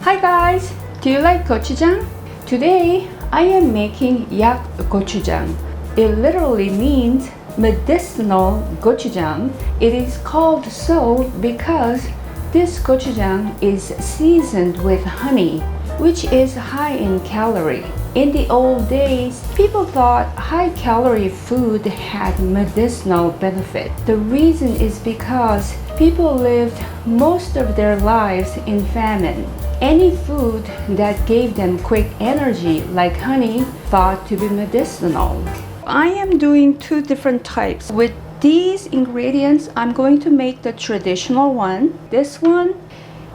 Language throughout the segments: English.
Hi guys, do you like gochujang? Today I am making yak-gochujang. It literally means medicinal gochujang. It is called so because this gochujang is seasoned with honey, which is high in calorie. In the old days, people thought high-calorie food had medicinal benefit. The reason is because people lived most of their lives in famine. Any food that gave them quick energy, like honey, thought to be medicinal. I am doing two different types. With these ingredients, I'm going to make the traditional one. This one,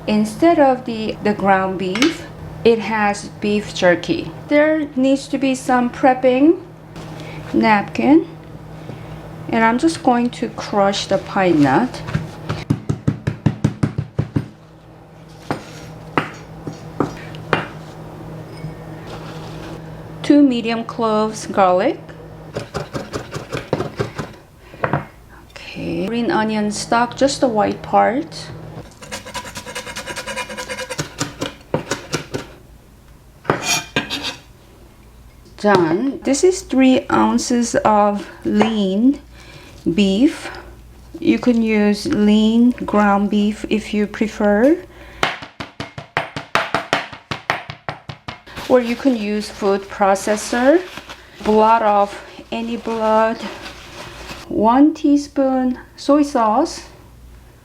instead of the ground beef, it has beef jerky. There needs to be some prepping, napkin, and I'm just going to crush the pine nut. Two medium cloves garlic. Okay, green onion stock, just the white part. Done. This is 3 ounces of lean beef. You can use lean ground beef if you prefer, or you can use food processor. Blot off any blood. 1 teaspoon soy sauce,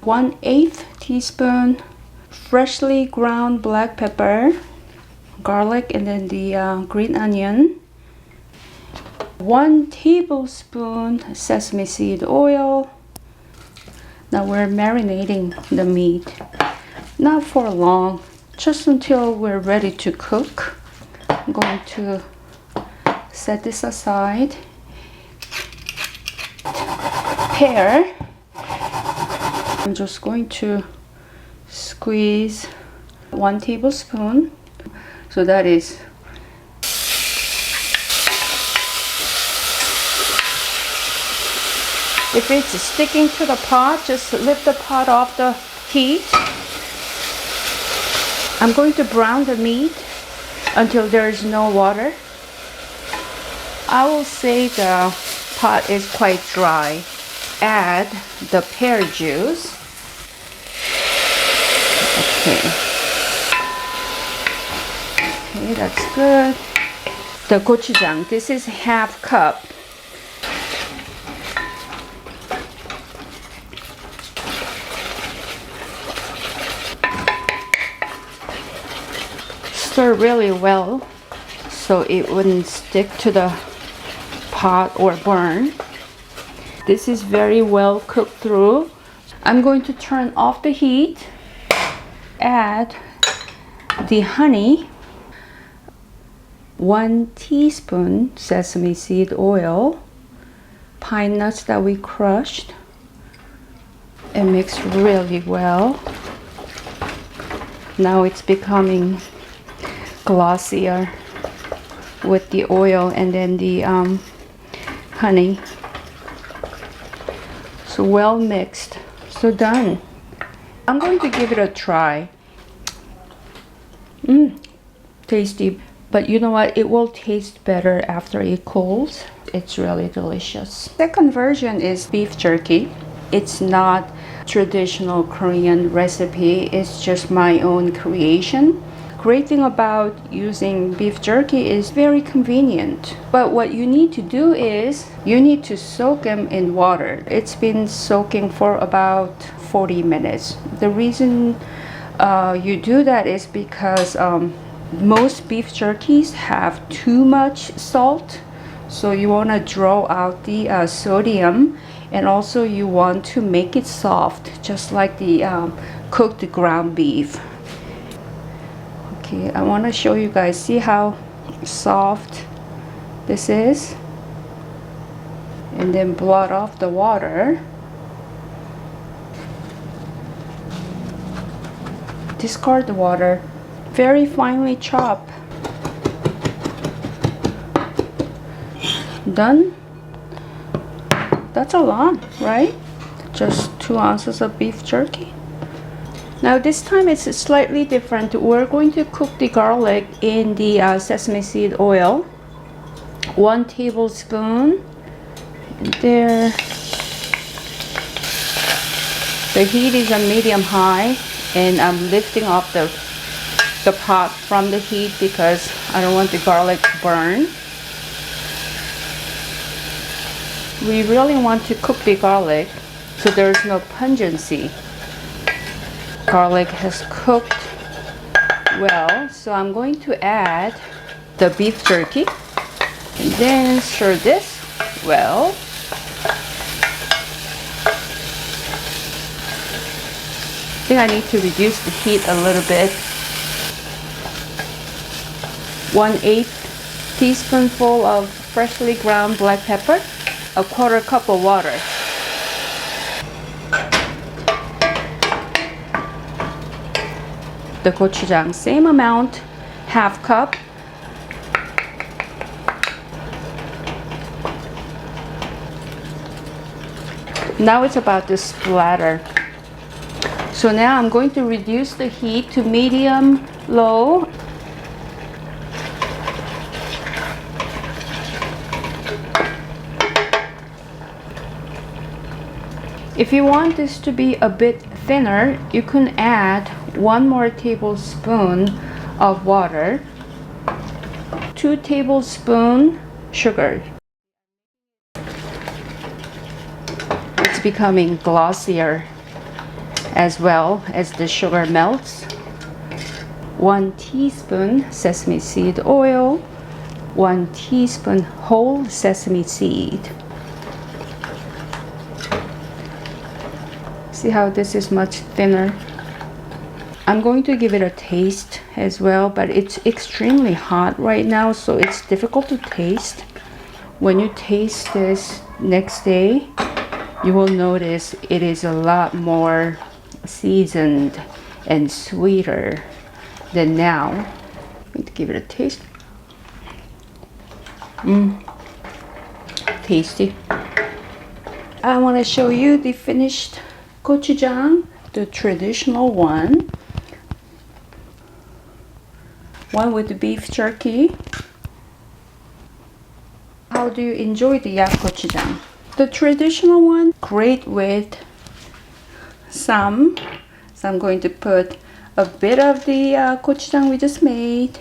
1/8 teaspoon freshly ground black pepper, garlic, and then the green onion. 1 tablespoon sesame seed oil. Now we're marinating the meat, not for long, just until we're ready to cook. I'm going to set this aside. Pear, I'm just going to squeeze 1 tablespoon. So that is if it's sticking to the pot, just lift the pot off the heat. I'm going to brown the meat until there is no water. I will say the pot is quite dry. Add the pear juice. Okay, that's good. The gochujang, this is ½ cup. Stir really well so it wouldn't stick to the pot or burn. This is very well cooked through. I'm going to turn off the heat. Add the honey, 1 teaspoon sesame seed oil, pine nuts that we crushed, and mix really well. Now it's becoming glossier with the oil and then the honey. So well mixed. So done. I'm going to give it a try. Tasty. But you know what? It will taste better after it cools. It's really delicious. Second version is beef jerky. It's not traditional Korean recipe. It's just my own creation. Great thing about using beef jerky is very convenient. But what you need to do is you need to soak them in water. It's been soaking for about 40 minutes. The reason you do that is because most beef jerkies have too much salt. So you want to draw out the sodium, and also you want to make it soft, just like the cooked ground beef. Okay, I want to show you guys, see how soft this is, and then blot off the water. Discard the water. Very finely chop. Done. That's a lot, right? Just 2 ounces of beef jerky. Now this time it's slightly different. We're going to cook the garlic in the sesame seed oil. 1 tablespoon. There. The heat is on medium high, and I'm lifting up the pot from the heat because I don't want the garlic to burn. We really want to cook the garlic so there's no pungency. Garlic has cooked well, so I'm going to add the beef jerky and then stir this well. I think I need to reduce the heat a little bit. 1/8 teaspoonful of freshly ground black pepper, 1/4 cup of water. The gochujang, same amount, 1/2 cup. Now it's about to splatter. So now I'm going to reduce the heat to medium low. If you want this to be a bit thinner, you can add 1 more tablespoon of water, 2 tablespoons sugar. It's becoming glossier as well as the sugar melts. 1 teaspoon sesame seed oil, 1 teaspoon whole sesame seed. See how this is much thinner? I'm going to give it a taste as well, but it's extremely hot right now, so it's difficult to taste. When you taste this next day, you will notice it is a lot more seasoned and sweeter than now. I'm going to give it a taste. Tasty. I want to show you the finished gochujang, the traditional one with the beef jerky. How do you enjoy the yak-gochujang? The traditional one, great with ssam. So I'm going to put a bit of the gochujang we just made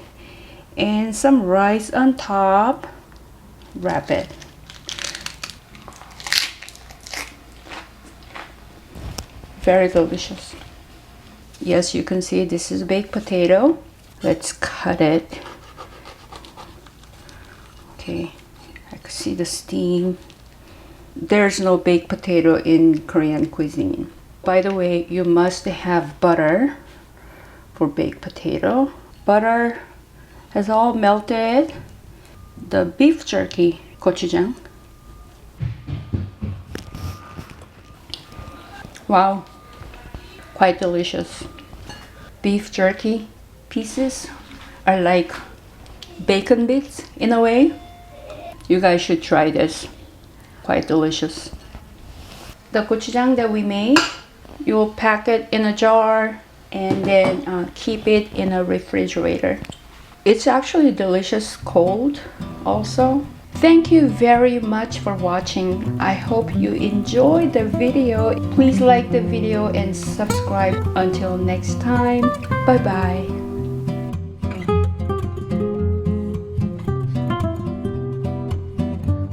and some rice on top. Wrap it. Very delicious. Yes, you can see this is baked potato. Let's cut it. Okay, I can see the steam. There's no baked potato in Korean cuisine. By the way, you must have butter for baked potato. Butter has all melted. The beef jerky, gochujang. Wow, quite delicious. Beef jerky pieces are like bacon bits in a way. You guys should try this. Quite delicious. The gochujang that we made, you will pack it in a jar and then keep it in a refrigerator. It's actually delicious cold also. Thank you very much for watching. I hope you enjoyed the video. Please like the video and subscribe. Until next time, bye bye.